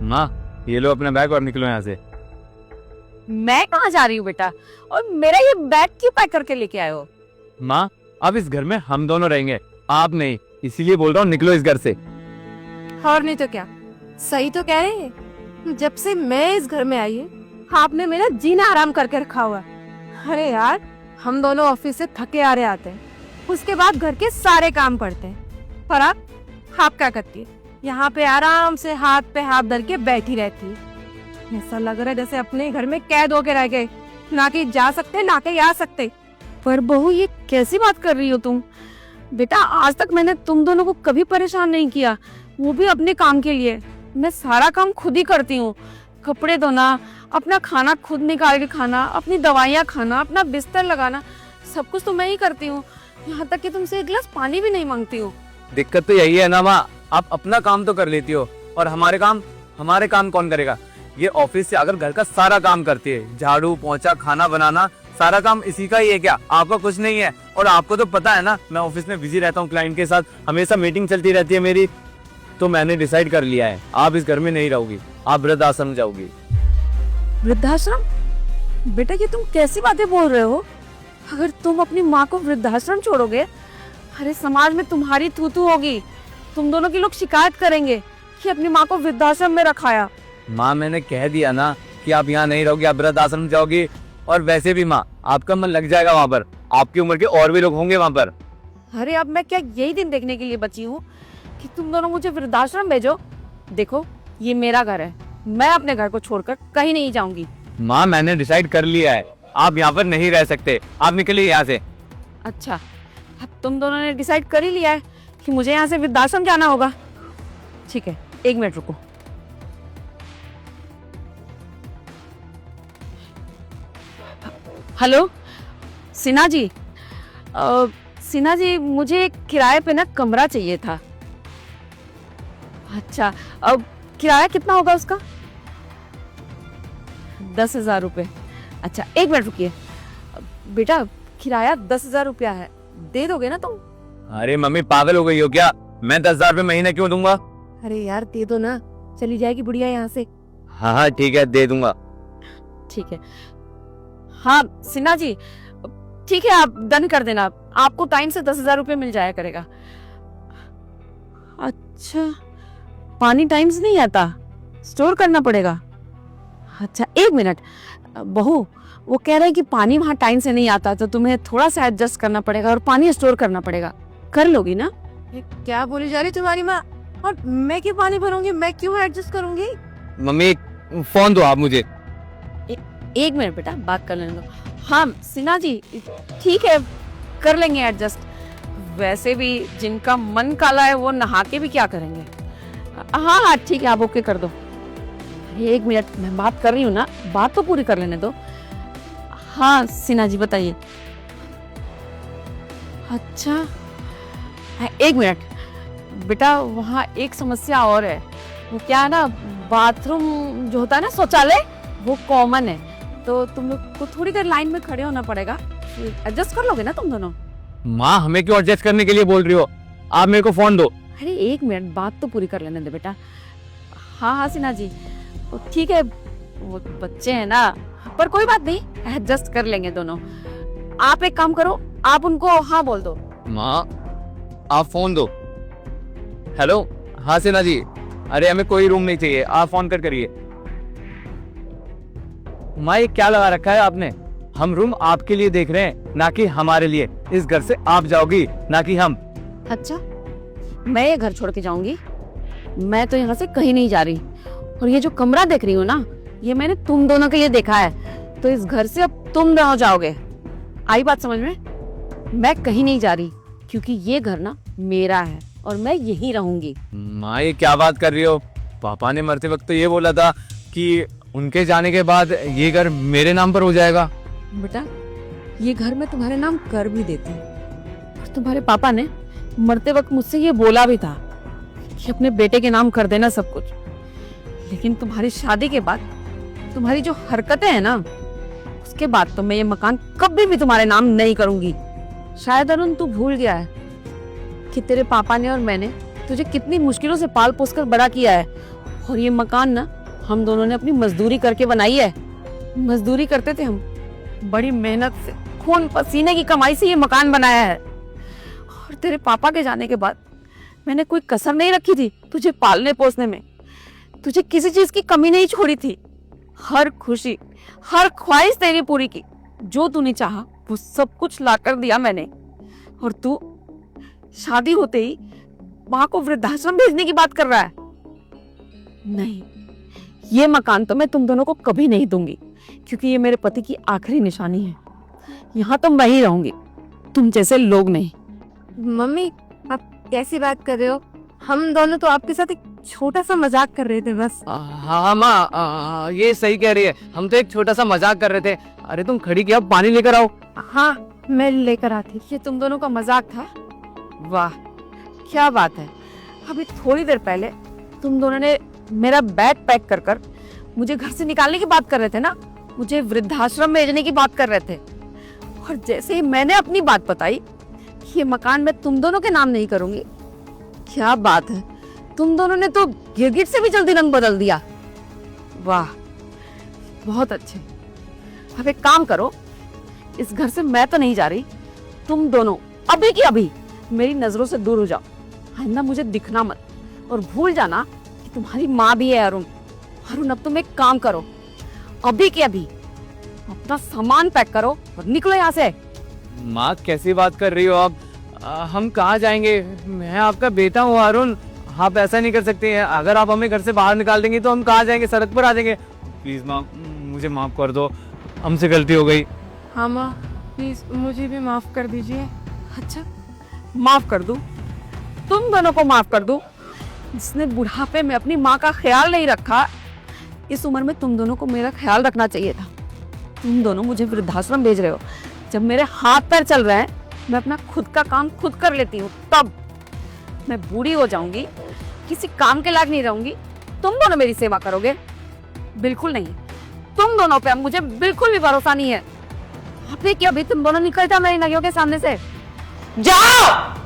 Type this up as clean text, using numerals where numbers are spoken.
माँ ये लो अपना बैग और निकलो यहाँ से। मैं कहाँ जा रही हूँ बेटा, और मेरा ये बैग क्यों पैक करके लेके आए हो? माँ अब इस घर में हम दोनों रहेंगे, आप नहीं, इसीलिए बोल रहा हूँ निकलो इस घर से। और नहीं तो क्या, सही तो कह रहे हैं। जब से मैं इस घर में आई है आपने मेरा जीना आराम करके रखा हुआ है। अरे यार, हम दोनों ऑफिस से थके आ रहे आते हैं, उसके बाद घर के सारे काम पड़ते हैं, पर आप क्या करती है? यहाँ पे आराम से हाथ पे हाथ धर के बैठी रहती है। ऐसा लग रहा है जैसे अपने घर में कैद होके रह गए, ना कि जा सकते ना कि आ सकते। पर बहू ये कैसी बात कर रही हो तुम? बेटा आज तक मैंने तुम दोनों को कभी परेशान नहीं किया, वो भी अपने काम के लिए। मैं सारा काम खुद ही करती हूँ, कपड़े धोना, अपना खाना खुद निकाल के खाना, अपनी दवाइयाँ खाना, अपना बिस्तर लगाना, सब कुछ तो मैं ही करती हूँ। यहाँ तक कि तुमसे एक गिलास पानी भी नहीं मांगती हूँ। दिक्कत तो यही है ना माँ, आप अपना काम तो कर लेती हो और हमारे काम कौन करेगा? ये ऑफिस से अगर घर का सारा काम करती है, झाड़ू पोंछा खाना बनाना, सारा काम इसी का ही है क्या? आपका कुछ नहीं है? और आपको तो पता है ना मैं ऑफिस में बिजी रहता हूँ, क्लाइंट के साथ हमेशा मीटिंग चलती रहती है मेरी। तो मैंने डिसाइड कर लिया है, आप इस घर में नहीं रहोगी, आप वृद्धाश्रम जाओगी। वृद्धाश्रम? बेटा ये तुम कैसी बातें बोल रहे हो? अगर तुम अपनी माँ को वृद्धाश्रम छोड़ोगे, अरे समाज में तुम्हारी थू थू होगी, तुम दोनों की लोग शिकायत करेंगे कि अपनी माँ को वृद्धाश्रम में रखाया। माँ मैंने कह दिया ना कि आप यहाँ नहीं रहोगी, आप वृद्धाश्रम जाओगी। और वैसे भी माँ आपका मन लग जाएगा वहाँ पर, आपकी उम्र के और भी लोग होंगे वहाँ पर। अरे अब मैं क्या यही दिन देखने के लिए बची हूँ कि तुम दोनों मुझे वृद्धाश्रम भेजो? देखो ये मेरा घर है, मैं अपने घर को छोड़कर कहीं नहीं जाऊंगी। माँ मैंने डिसाइड कर लिया है, आप यहाँ पर नहीं रह सकते, आप निकलिए यहाँ से। अच्छा, अब तुम दोनों ने डिसाइड कर ही लिया है कि मुझे यहाँ से वृद्धाश्रम जाना होगा। ठीक है, 1 मिनट रुको। हेलो सिन्हा जी, सिन्हा जी मुझे किराए पे ना कमरा चाहिए था। अच्छा, अब किराया कितना होगा उसका? 10,000 रुपये। अच्छा 1 मिनट रुकिए बेटा, किराया 10,000 रुपया है, दे दोगे ना तुम? अरे मम्मी पागल हो गई हो क्या? मैं 10,000 रुपये महीने क्यों दूंगा? अरे यार दे दो ना, चली जाएगी बुढ़िया यहाँ से। हाँ ठीक है दे दूंगा। ठीक है, हाँ सिन्हा जी ठीक है, आप डन कर देना, आपको टाइम से 10,000 रुपये मिल जाया करेगा। अच्छा, पानी टाइम से नहीं आता, स्टोर करना पड़ेगा। अच्छा 1 मिनट, बहू वो कह रहे हैं कि पानी वहाँ टाइम से नहीं आता, तो तुम्हें थोड़ा सा एडजस्ट करना पड़ेगा और पानी स्टोर करना पड़ेगा। कर लोगी ना? ये क्या बोली जा रही तुम्हारी माँ? और मैं क्यों पानी भरूंगी, मैं क्यों एडजस्ट करूंगी? मम्मी फोन दो आप मुझे। 1 मिनट बेटा, बात कर लेने दो। हाँ सिन्हा जी ठीक है, कर लेंगे एडजस्ट। वैसे भी जिनका मन काला है वो नहा के भी क्या करेंगे। हाँ हाँ ठीक है, आप ओके कर दो। 1 मिनट मैं बात कर रही हूँ ना, बात तो पूरी कर लेने दो। हाँ सिन्हा जी बताइए। अच्छा 1 मिनट बेटा, वहाँ एक समस्या और है। वो क्या है ना, बाथरूम जो होता है ना, शौचालय, वो कॉमन है, तो तुम लोग को थोड़ी देर लाइन में खड़े होना पड़ेगा। एडजस्ट कर लोगे ना तुम दोनों? माँ हमें क्यों एडजस्ट करने के लिए बोल रही हो? आप मेरे को फोन दो। अरे 1 मिनट, बात तो पूरी कर लेने दे बेटा। हाँ हाँ सिन्हा जी ठीक है, वो बच्चे हैं ना, पर कोई बात नहीं, एडजस्ट कर लेंगे दोनों। आप एक काम करो, आप उनको हाँ बोल दो। माँ आप फोन दो। हेलो हाँ सिन्हा जी, अरे हमें कोई रूम नहीं चाहिए, आप फोन कर करिए। माँ ये क्या लगा रखा है आपने? हम रूम आपके लिए देख रहे हैं, ना कि हमारे लिए। इस घर से आप जाओगी, ना कि हम। अच्छा मैं ये घर छोड़ के जाऊंगी? मैं तो यहाँ से कहीं नहीं जा रही। और ये जो कमरा देख रही हूँ ना, ये मैंने तुम दोनों के लिए देखा है, तो इस घर से अब तुम दोनों जाओगे। आई बात समझ में? मैं कहीं नहीं जा रही, क्योंकि ये घर ना मेरा है और मैं यहीं रहूंगी। माँ ये क्या बात कर रही हो? पापा ने मरते वक्त तो ये बोला था कि उनके जाने के बाद ये घर मेरे नाम पर हो जाएगा। बेटा ये घर मैं तुम्हारे नाम कर भी देती, और तुम्हारे पापा ने मरते वक्त मुझसे ये बोला भी था कि अपने बेटे के नाम कर देना सब कुछ। लेकिन तुम्हारी शादी के बाद तुम्हारी जो हरकतें हैं ना, उसके बाद तो मैं ये मकान कभी भी तुम्हारे नाम नहीं करूंगी। शायद अरुण तू भूल गया है कि तेरे पापा ने और मैंने तुझे कितनी मुश्किलों से पाल पोस कर बड़ा किया है। और ये मकान ना हम दोनों ने अपनी मजदूरी करके बनाई है। मजदूरी करते थे हम, बड़ी मेहनत से, खून पसीने की कमाई से ये मकान बनाया है। और तेरे पापा के जाने के बाद मैंने कोई कसर नहीं रखी थी तुझे पालने पोसने में। तुझे किसी चीज की कमी नहीं छोड़ी थी। हर खुशी, हर ख्वाहिश तेरी पूरी की। जो तूने चाहा वो सब कुछ ला कर दिया मैंने। और तू शादी होते ही माँ को वृद्धाश्रम भेजने की बात कर रहा है। नहीं, ये मकान तो मैं तुम दोनों को कभी नहीं दूंगी, क्योंकि ये मेरे पति की आखिरी निशानी है। यहाँ तो मैं ही रहूंगी, तुम जैसे लोग नहीं। मम्मी, आप कैसी बात कर रहे हो? हम दोनों तो आपके साथ एक छोटा सा मजाक कर रहे थे बस। हाँ माँ, ये सही कह रही है, हम तो एक छोटा सा मजाक कर रहे थे। अरे तुम खड़ी किया, पानी लेकर आओ। हाँ, मैं लेकर आती। ये तुम दोनों का मजाक था? वाह, क्या बात है। अभी थोड़ी देर पहले तुम दोनों ने मेरा बैग पैक कर कर मुझे घर से निकालने की बात कर रहे थे ना, मुझे वृद्धाश्रम भेजने की बात कर रहे थे। और जैसे ही मैंने अपनी बात बताई, ये मकान मैं तुम दोनों के नाम नहीं करूंगी। क्या बात है, तुम दोनों ने तो गिरगिट से भी जल्दी रंग बदल दिया। वाह, बहुत अच्छे। अब एक काम करो, इस घर से मैं तो नहीं जा रही, तुम दोनों अभी की अभी मेरी नजरों से दूर हो जाओ। आइंदा मुझे दिखना मत, और भूल जाना कि तुम्हारी माँ भी है अरुण। अरुण, अब तुम एक काम करो, अभी के अभी अपना सामान पैक करो और निकलो यहाँ से। माँ कैसी बात कर रही हो आप? हम कहाँ जाएंगे? मैं आपका बेटा हूँ अरुण, आप ऐसा नहीं कर सकते हैं। अगर आप हमें घर से बाहर निकाल देंगे तो हम कहाँ जाएंगे? सड़क पर आ जाएंगे। प्लीज माँ, मुझे माफ कर दो, हमसे गलती हो गई। हाँ माँ, प्लीज मुझे भी माफ कर दीजिए। अच्छा, माफ कर दूं? तुम दोनों को माफ कर दूं? जिसने बुढ़ापे में अपनी माँ का ख्याल नहीं रखा, इस उम्र में तुम दोनों को मेरा ख्याल रखना चाहिए था। तुम दोनों मुझे वृद्धाश्रम भेज रहे हो। जब मेरे हाथ पैर चल रहे हैं, मैं अपना खुद का काम खुद कर लेती हूँ, तब मैं बूढ़ी हो जाऊंगी, किसी काम के लायक नहीं रहूंगी, तुम दोनों मेरी सेवा करोगे? बिल्कुल नहीं। तुम दोनों पे अब मुझे बिल्कुल भी भरोसा नहीं है। अभी क्या, अभी तुम दोनों निकल जाओ मेरी नजरों के सामने से। जाओ।